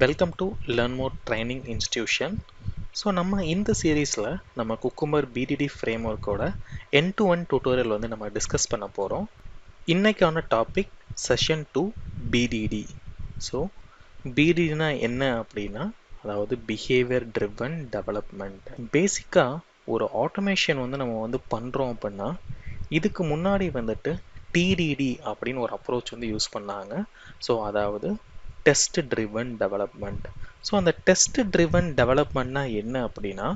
Welcome to LearnMoreTrainingInstitution. So நம்ம இந்த சீரீஸில் நம்ம குக்கும்பர் BDD ஃப்ரேம்ஒர்க்கோட end-to-end tutorial வந்து நம்ம டிஸ்கஸ் பண்ண போகிறோம். இன்னைக்கான டாபிக் செஷன் 2 BDD. ஸோ BDDனா என்ன அப்படின்னா, அதாவது பிஹேவியர் ட்ரிவன் டெவலப்மெண்ட். பேசிக்காக ஒரு ஆட்டோமேஷன் வந்து நம்ம வந்து பண்ணுறோம் அப்படின்னா, இதுக்கு முன்னாடி வந்துட்டு TDD அப்படின்னு ஒரு அப்ரோச் வந்து யூஸ் பண்ணாங்க. ஸோ அதாவது டெஸ்ட் ட்ரிவன் டெவலப்மெண்ட். ஸோ அந்த டெஸ்ட் ட்ரிவன் டெவலப்மெண்ட்னா என்ன அப்படின்னா,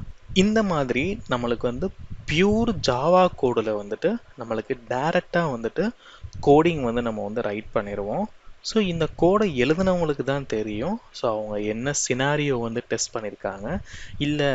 இந்த மாதிரி நம்மளுக்கு வந்து பியூர் ஜாவா கோடில் வந்துட்டு நம்மளுக்கு டைரெக்டாக வந்துட்டு கோடிங் வந்து நம்ம வந்து ரைட் பண்ணிடுவோம். ஸோ இந்த கோடை எழுதுனவங்களுக்கு தான் தெரியும் ஸோ அவங்க என்ன சினாரியோ வந்து டெஸ்ட் பண்ணியிருக்காங்க, இல்லை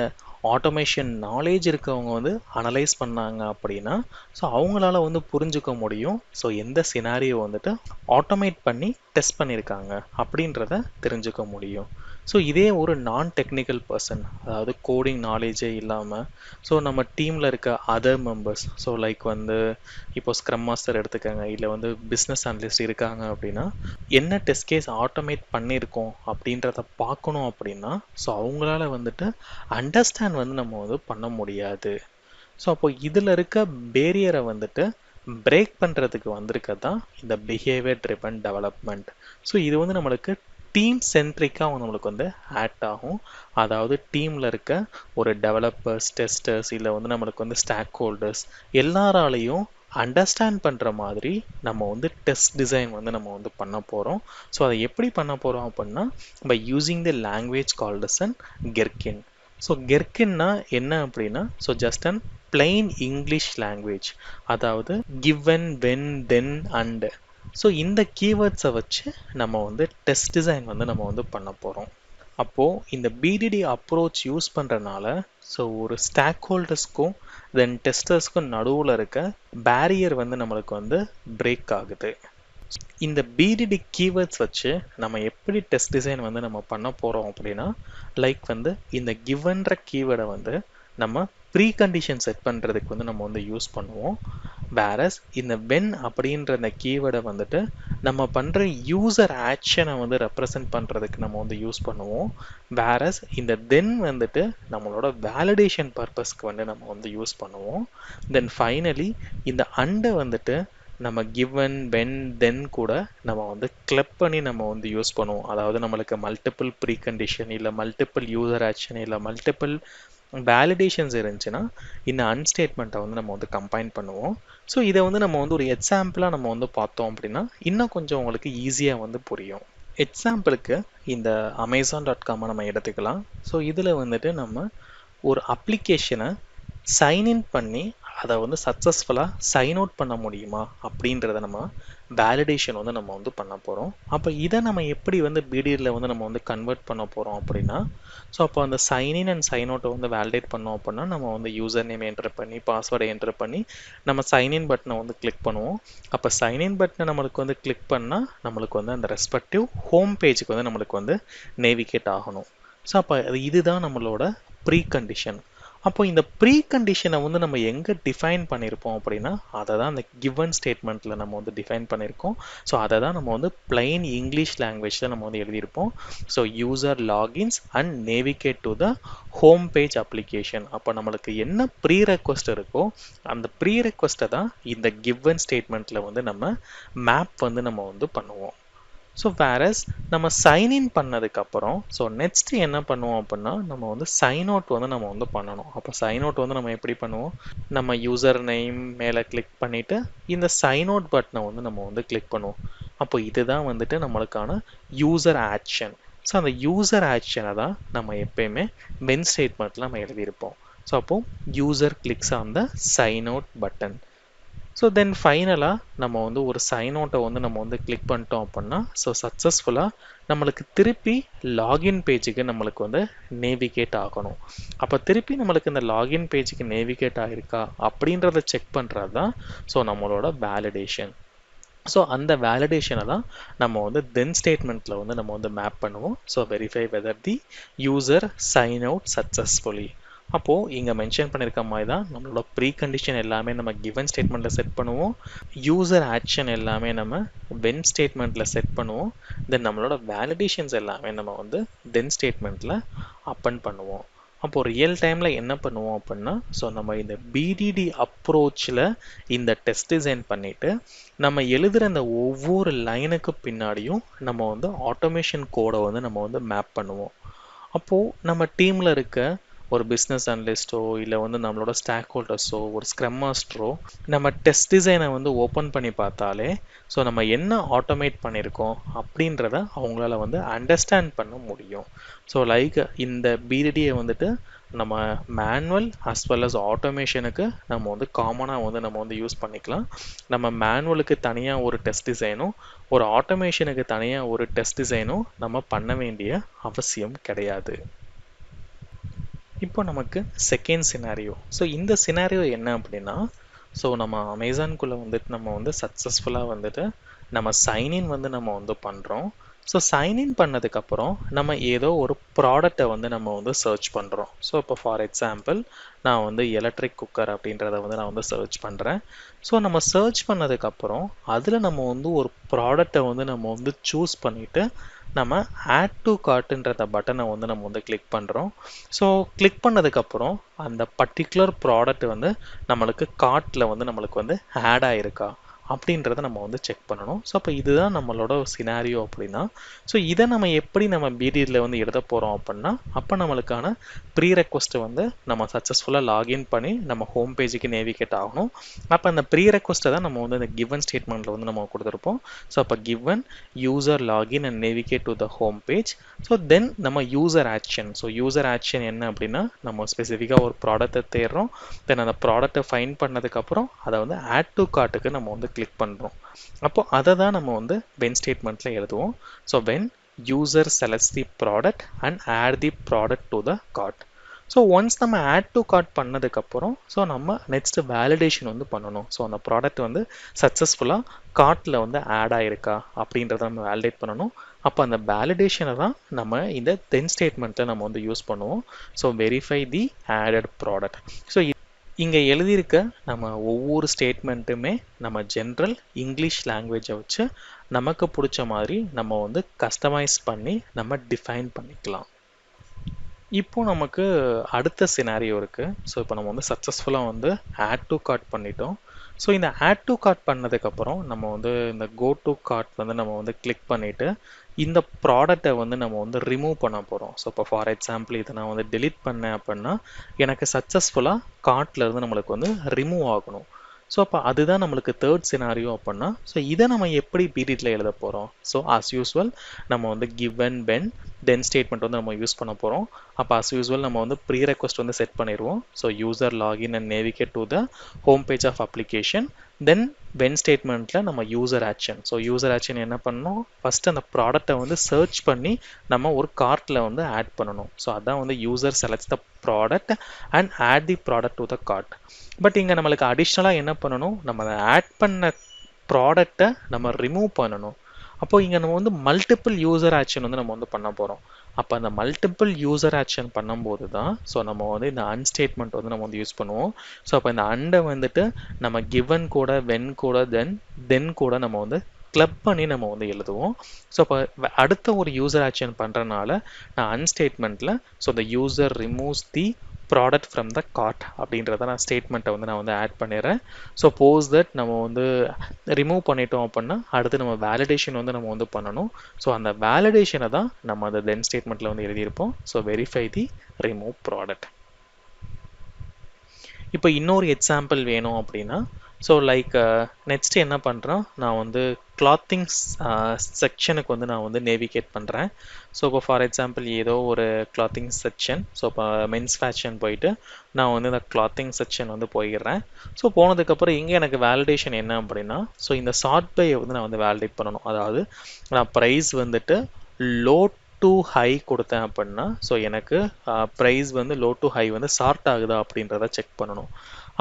ஆட்டோமேஷன் நாலேஜ் இருக்கவங்க வந்து அனலைஸ் பண்ணாங்க அப்படின்னா ஸோ அவங்களால வந்து புரிஞ்சுக்க முடியும் ஸோ எந்த சினாரியோ வந்துட்டு ஆட்டோமேட் பண்ணி டெஸ்ட் பண்ணியிருக்காங்க அப்படின்றத தெரிஞ்சுக்க முடியும். ஸோ இதே ஒரு நான் டெக்னிக்கல் பர்சன், அதாவது கோடிங் நாலேஜே இல்லாமல் ஸோ நம்ம டீமில் இருக்க அதர் மெம்பர்ஸ், ஸோ லைக் வந்து இப்போ ஸ்க்ரம் மாஸ்டர் எடுத்துக்கோங்க, இல்லை வந்து பிஸ்னஸ் அனலிஸ்ட் இருக்காங்க அப்படின்னா என்ன டெஸ்ட் கேஸ் ஆட்டோமேட் பண்ணியிருக்கோம் அப்படின்றத பார்க்கணும் அப்படின்னா ஸோ அவங்களால வந்துட்டு அண்டர்ஸ்டாண்ட் வந்து நம்ம வந்து பண்ண முடியாது. ஸோ அப்போ இதில் இருக்க பேரியரை வந்துட்டு பிரேக் பண்ணுறதுக்கு வந்திருக்க தான் இந்த பிஹேவியர் ட்ரிவன் டெவலப்மெண்ட். ஸோ இது வந்து நம்மளுக்கு டீம் சென்ட்ரிக்காக நம்மளுக்கு வந்து ஆக்ட் ஆகும். அதாவது டீமில் இருக்க ஒரு டெவலப்பர்ஸ், டெஸ்டர்ஸ், இல்லை வந்து நம்மளுக்கு வந்து ஸ்டாக் ஹோல்டர்ஸ் எல்லாராலையும் அண்டர்ஸ்டாண்ட் பண்ணுற மாதிரி நம்ம வந்து டெஸ்ட் டிசைன் வந்து நம்ம வந்து பண்ண போகிறோம். ஸோ அதை எப்படி பண்ண போகிறோம் அப்படின்னா, by using the language called as an கெர்கின். So கெர்கின்னா என்ன அப்படின்னா, so just an plain English language, அதாவது given, when, then, and. So இந்த கீவேர்ட்ஸை வச்சு நம்ம வந்து டெஸ்ட் டிசைன் வந்து நம்ம வந்து பண்ண போகிறோம். அப்போது இந்த BDD அப்ரோச் யூஸ் பண்ணுறனால ஸோ ஒரு ஸ்டாக் ஹோல்டர்ஸ்க்கும் தென் டெஸ்டர்ஸ்க்கும் நடுவில் இருக்க பேரியர் வந்து நம்மளுக்கு வந்து பிரேக் ஆகுது. இந்த BDD கீவேர்ட்ஸ் வச்சு நம்ம எப்படி டெஸ்ட் டிசைன் வந்து நம்ம பண்ண போகிறோம் அப்படின்னா, லைக் வந்து இந்த கிவன்ற கீவேர்டை வந்து நம்ம ப்ரீ கண்டிஷன் செட் பண்ணுறதுக்கு வந்து நம்ம வந்து யூஸ் பண்ணுவோம். வேரஸ் இந்த வென் அப்படின்ற அந்த கீவேர்டை வந்துட்டு நம்ம பண்ணுற யூசர் ஆக்ஷனை வந்து ரெப்ரசன்ட் பண்ணுறதுக்கு நம்ம வந்து யூஸ் பண்ணுவோம். வேரஸ் இந்த தென் வந்துட்டு நம்மளோட வேலிடேஷன் பர்பஸ்க்கு வந்து நம்ம வந்து யூஸ் பண்ணுவோம். தென் ஃபைனலி இந்த அண்டை வந்துட்டு நம்ம கிவன், வென், தென் கூட நம்ம வந்து கிளப் பண்ணி நம்ம வந்து யூஸ் பண்ணுவோம். அதாவது நம்மளுக்கு மல்டிபிள் ப்ரீ கண்டிஷன், இல்லை மல்டிபிள் யூசர் ஆக்ஷன், இல்லை மல்டிபிள் வேலிடேஷன்ஸ் இருந்துச்சுன்னா இந்த அன்ஸ்டேட்மெண்ட்டை வந்து நம்ம வந்து கம்பைன் பண்ணுவோம். ஸோ இதை வந்து நம்ம வந்து ஒரு எக்ஸாம்பிளாக நம்ம வந்து பார்த்தோம் அப்படின்னா இன்னும் கொஞ்சம் உங்களுக்கு ஈஸியாக வந்து புரியும். எக்ஸாம்பிளுக்கு இந்த Amazon.com நம்ம எடுத்துக்கலாம். ஸோ இதில் வந்துட்டு நம்ம ஒரு அப்ளிகேஷனை சைன்இன் பண்ணி அதை வந்து சக்ஸஸ்ஃபுல்லாக சைன் அவுட் பண்ண முடியுமா அப்படின்றத நம்ம வேலிடேஷன் வந்து நம்ம வந்து பண்ண போகிறோம். அப்போ இதை நம்ம எப்படி வந்து BDDயில் வந்து நம்ம வந்து கன்வெர்ட் பண்ண போகிறோம் அப்படின்னா, ஸோ அப்போ அந்த சைன்இன் அண்ட் சைன் அவுட்டை வந்து வேலிடேட் பண்ணோம் அப்படின்னா நம்ம வந்து யூசர் நேம் என்டர் பண்ணி பாஸ்வேர்டை என்டர் பண்ணி நம்ம சைன்இன் பட்டனை வந்து கிளிக் பண்ணுவோம். அப்போ சைன்இன் பட்டனை நம்மளுக்கு வந்து கிளிக் பண்ணால் நம்மளுக்கு வந்து அந்த ரெஸ்பெக்டிவ் ஹோம் பேஜுக்கு வந்து நம்மளுக்கு வந்து நேவிகேட் ஆகணும். ஸோ அப்போ இதுதான் நம்மளோட ப்ரீ கண்டிஷன். அப்போ இந்த ப்ரீ கண்டிஷனை வந்து நம்ம எங்கே டிஃபைன் பண்ணியிருப்போம் அப்படின்னா, அதை தான் அந்த கிவன் ஸ்டேட்மெண்ட்டில் நம்ம வந்து டிஃபைன் பண்ணியிருக்கோம். ஸோ அதை தான் நம்ம வந்து பிளைன் இங்கிலீஷ் லாங்குவேஜில் நம்ம வந்து எழுதியிருப்போம். So user logins and navigate to the home page application. அப்போ நம்மளுக்கு என்ன ப்ரீ ரெக்வஸ்ட் இருக்கோ அந்த ப்ரீ ரெக்வஸ்ட்டை தான் இந்த கிவன் ஸ்டேட்மெண்ட்டில் வந்து நம்ம மேப் வந்து நம்ம வந்து பண்ணுவோம். ஸோ வேரஸ் நம்ம சைன்இன் பண்ணதுக்கப்புறம் ஸோ நெக்ஸ்ட் என்ன பண்ணுவோம் அப்படின்னா, நம்ம வந்து சைன் அவுட் வந்து நம்ம வந்து பண்ணணும். அப்போ சைன் அவுட் வந்து நம்ம எப்படி பண்ணுவோம், நம்ம யூசர் நேம் மேலே கிளிக் பண்ணிவிட்டு இந்த சைன் அவுட் பட்டனை வந்து நம்ம வந்து கிளிக் பண்ணுவோம். அப்போ இதுதான் வந்துட்டு நம்மளுக்கான யூசர் ஆக்ஷன். ஸோ அந்த யூசர் ஆக்ஷனை தான் நம்ம எப்பயுமே வென் ஸ்டேட்மெண்ட்டில் நம்ம எழுதியிருப்போம். ஸோ அப்போது user clicks on the sign out button. So then ஃபைனலாக நம்ம வந்து ஒரு சைன் அவுட்டை வந்து நம்ம வந்து கிளிக் பண்ணிட்டோம் அப்படின்னா ஸோ சக்ஸஸ்ஃபுல்லாக நம்மளுக்கு திருப்பி லாகின் பேஜுக்கு நம்மளுக்கு வந்து நேவிகேட் ஆகணும். அப்போ திருப்பி நம்மளுக்கு இந்த லாகின் பேஜுக்கு நேவிகேட் ஆகிருக்கா அப்படின்றத செக் பண்ணுறது தான் ஸோ நம்மளோட வேலிடேஷன். ஸோ அந்த வேலிடேஷனை தான் நம்ம வந்து தென் ஸ்டேட்மெண்ட்டில் வந்து நம்ம வந்து மேப் பண்ணுவோம். So verify whether the user sign out successfully. அப்போது இங்கே மென்ஷன் பண்ணியிருக்க மாதிரி தான் நம்மளோட ப்ரீ கண்டிஷன் எல்லாமே நம்ம கிவன் ஸ்டேட்மெண்ட்டில் செட் பண்ணுவோம். யூசர் ஆக்ஷன் எல்லாமே நம்ம வென் ஸ்டேட்மெண்ட்டில் செட் பண்ணுவோம். தென் நம்மளோட வேலிடேஷன்ஸ் எல்லாமே நம்ம வந்து தென் ஸ்டேட்மெண்ட்டில் அப்பன் பண்ணுவோம். அப்போது ரியல் டைமில் என்ன பண்ணுவோம் அப்படின்னா, ஸோ நம்ம இந்த பிடிடி அப்ரோச்சில் இந்த டெஸ்ட் டிசைன் பண்ணிவிட்டு நம்ம எழுதுகிற இந்த ஒவ்வொரு லைனுக்கு பின்னாடியும் நம்ம வந்து ஆட்டோமேஷன் கோடை வந்து நம்ம வந்து மேப் பண்ணுவோம். அப்போது நம்ம டீமில் இருக்க ஒரு பிஸ்னஸ் அனலிஸ்ட்டோ இல்லை வந்து நம்மளோட ஸ்டாக் ஹோல்டர்ஸோ ஒரு ஸ்க்ரம் மாஸ்டரோ நம்ம டெஸ்ட் டிசைனை வந்து ஓப்பன் பண்ணி பார்த்தாலே ஸோ நம்ம என்ன ஆட்டோமேட் பண்ணியிருக்கோம் அப்படின்றத அவங்களால வந்து அண்டர்ஸ்டாண்ட் பண்ண முடியும். ஸோ லைக் இந்த பிடிடியை வந்துட்டு நம்ம மேனுவல் அஸ் வெல் அஸ் ஆட்டோமேஷனுக்கு நம்ம வந்து காமனாக வந்து நம்ம வந்து யூஸ் பண்ணிக்கலாம். நம்ம மேனுவலுக்கு தனியாக ஒரு டெஸ்ட் டிசைனும் ஒரு ஆட்டோமேஷனுக்கு தனியாக ஒரு டெஸ்ட் டிசைனும் நம்ம பண்ண வேண்டிய அவசியம் கிடையாது. இப்போ நமக்கு செகண்ட் சினாரியோ. ஸோ இந்த சினாரியோ என்ன அப்படின்னா, ஸோ நம்ம அமேசான்குள்ளே வந்துட்டு நம்ம வந்து சக்ஸஸ்ஃபுல்லாக வந்துட்டு நம்ம சைன்இன் வந்து நம்ம வந்து பண்ணுறோம். ஸோ சைன்இன் பண்ணதுக்கப்புறம் நம்ம ஏதோ ஒரு ப்ராடக்டை வந்து நம்ம வந்து சர்ச் பண்ணுறோம். ஸோ இப்போ ஃபார் எக்ஸாம்பிள் நான் வந்து எலக்ட்ரிக் குக்கர் அப்படின்றத வந்து நான் வந்து சர்ச் பண்ணுறேன். ஸோ நம்ம சர்ச் பண்ணதுக்கப்புறம் அதில் நம்ம வந்து ஒரு ப்ராடக்டை வந்து நம்ம வந்து சூஸ் பண்ணிவிட்டு நம்ம ஆட் டு கார்ட்டுன்றத பட்டனை வந்து நம்ம வந்து கிளிக் பண்ணுறோம். ஸோ கிளிக் பண்ணதுக்கப்புறம் அந்த பர்டிகுலர் ப்ராடக்ட் வந்து நம்மளுக்கு கார்ட்டில் வந்து நம்மளுக்கு வந்து ஆட் ஆகிருக்கா அப்படின்றத நம்ம வந்து செக் பண்ணணும். ஸோ அப்போ இதுதான் நம்மளோட சினாரியோ அப்படின்னா, ஸோ இதை நம்ம எப்படி நம்ம பிடிடியில் வந்து எழுத போகிறோம் அப்படின்னா, அப்போ நம்மளுக்கான ப்ரீ ரெக்வஸ்ட்டை வந்து நம்ம சக்ஸஸ்ஃபுல்லாக லாகின் பண்ணி நம்ம ஹோம் பேஜுக்கு நேவிகேட் ஆகணும். அப்போ அந்த ப்ரீ ரெக்வஸ்ட்டை தான் நம்ம வந்து இந்த கிவன் ஸ்டேட்மெண்ட்டில் வந்து நம்ம கொடுத்துருப்போம். ஸோ அப்போ given user login and navigate to the home page. So then நம்ம user action. So user action என்ன அப்படின்னா, நம்ம ஸ்பெசிஃபிக்காக ஒரு ப்ராடக்ட்டை தேடுறோம். தென் அந்த ப்ராடக்ட்டை ஃபைண்ட் பண்ணதுக்கப்புறம் அதை வந்து ஆட் டு கார்ட்டுக்கு நம்ம வந்து கிளிக் பண்ணுறோம். அப்போ அதை தான் நம்ம வந்து வென் ஸ்டேட்மெண்ட்டில் எழுதுவோம். So when user selects the product and add the product to the cart. So once நம்ம ஆட் டு கார்ட் பண்ணதுக்கப்புறம் ஸோ நம்ம நெக்ஸ்ட் வேலிடேஷன் வந்து பண்ணணும். ஸோ அந்த ப்ராடக்ட் வந்து சக்ஸஸ்ஃபுல்லாக கார்ட்டில் வந்து ஆட் ஆகிருக்கா அப்படின்றத நம்ம வேலிடேட் பண்ணணும். அப்போ அந்த வேலிடேஷனை தான் நம்ம இந்த தென் ஸ்டேட்மெண்ட்டில் நம்ம வந்து யூஸ் பண்ணுவோம். ஸோ வெரிஃபை தி ஆடட் ப்ராடக்ட். ஸோ இங்கே எழுதியிருக்க நம்ம ஒவ்வொரு ஸ்டேட்மெண்ட்டுமே நம்ம ஜென்ரல் இங்கிலீஷ் லாங்குவேஜை வச்சு நமக்கு பிடிச்ச மாதிரி நம்ம வந்து கஸ்டமைஸ் பண்ணி நம்ம டிஃபைன் பண்ணிக்கலாம். இப்போ நமக்கு அடுத்த சினாரியோ இருக்குது. ஸோ இப்போ நம்ம வந்து சக்ஸஸ்ஃபுல்லாக வந்து ஆட் டு கார்ட் பண்ணிட்டோம். ஸோ இந்த ஆட் டு கார்ட் பண்ணதுக்கப்புறம் நம்ம வந்து இந்த கோ டு கார்ட் வந்து நம்ம வந்து கிளிக் பண்ணிவிட்டு இந்த ப்ராடக்டை வந்து நம்ம வந்து ரிமூவ் பண்ண போகிறோம். ஸோ இப்போ ஃபார் எக்ஸாம்பிள் இதை நான் வந்து டெலிட் பண்ணேன் அப்படின்னா எனக்கு சக்ஸஸ்ஃபுல்லாக கார்ட்டில் இருந்து நம்மளுக்கு வந்து ரிமூவ் ஆகணும். ஸோ அப்போ அதுதான் நம்மளுக்கு தேர்ட் சினாரியோ அப்படின்னா, ஸோ இதை நம்ம எப்படி பிடிடியில் எழுத போகிறோம். ஸோ ஆஸ் யூஸ்வல் நம்ம வந்து கிவன் வென் தென் ஸ்டேட்மெண்ட் வந்து நம்ம யூஸ் பண்ண போகிறோம். அப்போ ஆஸ் யூஸ்வல் நம்ம வந்து ப்ரீ ரெக்வஸ்ட் வந்து செட் பண்ணிடுவோம். So user login and navigate to the home page of application. Then when ஸ்டேட்மெண்ட்டில் நம்ம user action. So user action என்ன பண்ணணும், ஃபஸ்ட்டு அந்த ப்ராடக்டை வந்து சர்ச் பண்ணி நம்ம ஒரு கார்ட்டில் வந்து ஆட் பண்ணணும். ஸோ அதான் வந்து user selects the product and add the product to the cart. But இங்கே நம்மளுக்கு அடிஷ்னலாக என்ன பண்ணணும், நம்ம அதை ஆட் பண்ண ப்ராடக்டை நம்ம ரிமூவ் பண்ணணும். அப்போது இங்கே நம்ம வந்து மல்டிபிள் யூசர் ஆக்ஷன் வந்து நம்ம வந்து பண்ண போகிறோம். அப்போ அந்த மல்டிபிள் யூசர் ஆக்ஷன் பண்ணும்போது தான் ஸோ நம்ம வந்து இந்த அன் ஸ்டேட்மெண்ட் வந்து நம்ம வந்து யூஸ் பண்ணுவோம். ஸோ அப்போ இந்த அண்டை வந்துட்டு நம்ம கிவன் கூட வென் கூட தென் கூட நம்ம வந்து கிளப் பண்ணி நம்ம வந்து எழுதுவோம். ஸோ இப்போ அடுத்த ஒரு யூசர் ஆக்ஷன் பண்ணுறனால நான் an ஸ்டேட்மெண்ட்டில் so the user removes the product from the cart அப்படின்றத நான் ஸ்டேட்மெண்ட்டை வந்து நான் வந்து ஆட் பண்ணிடுறேன். ஸோ போஸ் தட் நம்ம வந்து ரிமூவ் பண்ணிட்டோம் அப்படின்னா அடுத்து நம்ம வேலிடேஷன் வந்து நம்ம வந்து பண்ணணும். ஸோ அந்த வேலிடேஷனை தான் நம்ம அந்த தென் ஸ்டேட்மெண்ட்டில் வந்து எழுதியிருப்போம். ஸோ வெரிஃபை தி ரிமூவ் ப்ராடக்ட். இப்போ இன்னொரு எக்ஸாம்பிள் வேணும் அப்படின்னா, ஸோ லைக் நெக்ஸ்ட் என்ன பண்ணுறேன், நான் வந்து கிளாத்திங் செக்ஷனுக்கு வந்து நான் வந்து நேவிகேட் பண்ணுறேன். ஸோ இப்போ ஃபார் எக்ஸாம்பிள் ஏதோ ஒரு கிளாத்திங் செக்ஷன், ஸோ இப்போ மென்ஸ் ஃபேஷன் போயிட்டு நான் வந்து இந்த கிளாத்திங் செக்ஷன் வந்து போயிடுறேன். ஸோ போனதுக்கப்புறம் இங்கே எனக்கு வேலிடேஷன் என்ன அப்படின்னா, ஸோ இந்த சார்ட் பையை வந்து நான் வந்து வேலிடேட் பண்ணணும். அதாவது நான் ப்ரைஸ் வந்துட்டு லோ டு ஹை கொடுத்தேன் அப்படின்னா ஸோ எனக்கு ப்ரைஸ் வந்து லோ டு ஹை வந்து சார்ட் ஆகுதா அப்படின்றத செக் பண்ணணும்.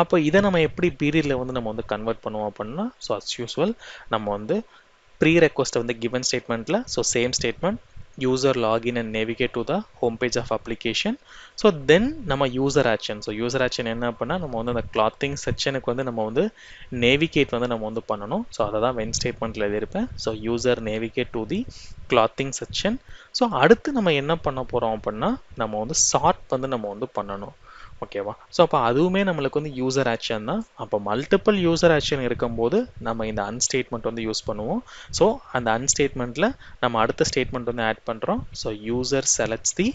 அப்போ இதை நம்ம எப்படி பீரியடில் வந்து நம்ம வந்து கன்வெர்ட் பண்ணுவோம் அப்படின்னா, ஸோ அஸ் யூஸ்வல் நம்ம வந்து ப்ரீ ரெக்வஸ்ட்டை வந்து given ஸ்டேட்மெண்ட்டில் so same statement user login and navigate to the home page of application. So then நம்ம user action, so user action என்ன அப்படின்னா நம்ம வந்து அந்த clothing செக்ஷனுக்கு வந்து நம்ம வந்து navigate வந்து நம்ம வந்து பண்ணணும். ஸோ அதை தான் when ஸ்டேட்மெண்ட்டில் எழுதியிருப்பேன். So user navigate to the clothing section. So அடுத்து நம்ம என்ன பண்ண போகிறோம் அப்படின்னா நம்ம வந்து சார்ட் வந்து நம்ம வந்து பண்ணணும். ஓகேவா? ஸோ அப்போ அதுவுமே நம்மளுக்கு வந்து யூசர் ஆக்ஷன் தான். அப்போ மல்டிபிள் யூசர் ஆக்ஷன் இருக்கும்போது நம்ம இந்த அன்ஸ்டேட்மெண்ட் வந்து யூஸ் பண்ணுவோம். ஸோ அந்த அன்ஸ்டேட்மெண்ட்டில் நம்ம அடுத்த ஸ்டேட்மெண்ட் வந்து ஆட் பண்ணுறோம். So user selects the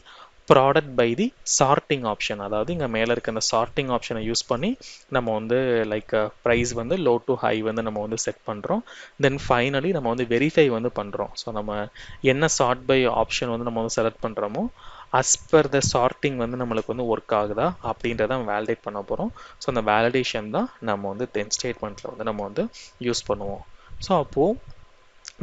product by the sorting option. அதாவது இங்கே மேலே இருக்க அந்த சார்ட்டிங் ஆப்ஷனை யூஸ் பண்ணி நம்ம வந்து லைக் ப்ரைஸ் வந்து லோ டு ஹை வந்து நம்ம வந்து செட் பண்ணுறோம். தென் ஃபைனலி நம்ம வந்து வெரிஃபை வந்து பண்ணுறோம். ஸோ நம்ம என்ன சார்ட் பை ஆப்ஷன் வந்து நம்ம வந்து செலக்ட் பண்ணுறோமோ as per the sorting வந்து நம்மளுக்கு வந்து ஒர்க் ஆகுதா அப்படின்றத வேலிடேட் பண்ண போகிறோம். ஸோ அந்த வேலிடேஷன் தான் நம்ம வந்து தென் ஸ்டேட்மெண்ட்டில் வந்து நம்ம வந்து யூஸ் பண்ணுவோம். ஸோ அப்போது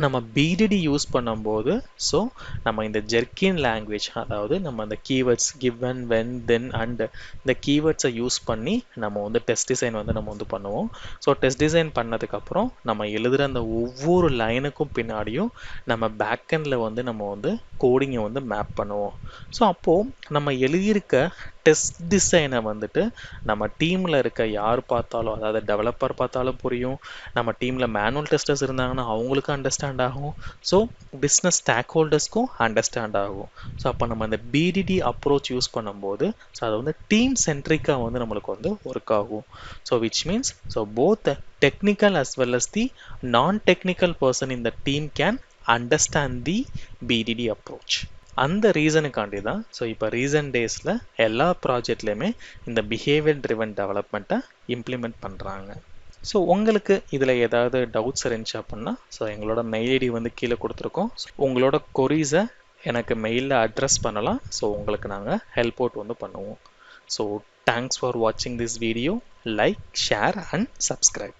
நம்ம BDD யூஸ் பண்ணும்போது ஸோ நம்ம இந்த ஜெர்கின் லாங்குவேஜ், அதாவது நம்ம அந்த keywords given, when, then, and இந்த கீவேர்ட்ஸை யூஸ் பண்ணி நம்ம வந்து டெஸ்ட் டிசைன் வந்து நம்ம வந்து பண்ணுவோம். ஸோ டெஸ்ட் டிசைன் பண்ணதுக்கப்புறம் நம்ம எழுதுகிற அந்த ஒவ்வொரு லைனுக்கும் பின்னாடியும் நம்ம பேக்கெண்டில் வந்து நம்ம வந்து கோடிங்கை வந்து மேப் பண்ணுவோம். ஸோ அப்போது நம்ம எழுதியிருக்க டெஸ்ட் டிசைனை வந்துட்டு நம்ம டீமில் இருக்க யார் பார்த்தாலும், அதாவது டெவலப்பர் பார்த்தாலும் புரியும், நம்ம டீமில் மேனுவல் டெஸ்டர்ஸ் இருந்தாங்கன்னா அவங்களுக்கும் அண்டர்ஸ்டாண்ட் ஆகும், ஸோ பிஸ்னஸ் ஸ்டாக் ஹோல்டர்ஸ்க்கும் அண்டர்ஸ்டாண்ட் ஆகும். ஸோ அப்போ நம்ம அந்த BDD அப்ரோச் யூஸ் பண்ணும்போது ஸோ அது வந்து டீம் சென்ட்ரிக்காக வந்து நம்மளுக்கு வந்து ஒர்க் ஆகும். So which means so both technical as well as the non-technical person in the team can understand the BDD approach. அந்த ரீசனுக்காண்டி தான் ஸோ இப்போ ரீசன்ட் டேஸில் எல்லா ப்ராஜெக்ட்லேயுமே இந்த பிஹேவியர் ட்ரிவன் டெவலப்மெண்ட்டை இம்ப்ளிமெண்ட் பண்ணுறாங்க. ஸோ உங்களுக்கு இதில் ஏதாவது டவுட்ஸ் இருந்துச்சு அப்படின்னா ஸோ எங்களோட மெயில் ஐடி வந்து கீழே கொடுத்துருக்கோம். உங்களோட கொரீஸை எனக்கு மெயிலில் அட்ரஸ் பண்ணலாம். ஸோ உங்களுக்கு நாங்கள் ஹெல்ப் அவுட் வந்து பண்ணுவோம். ஸோ தேங்க்ஸ் ஃபார் வாட்சிங் this video. Like, share and subscribe.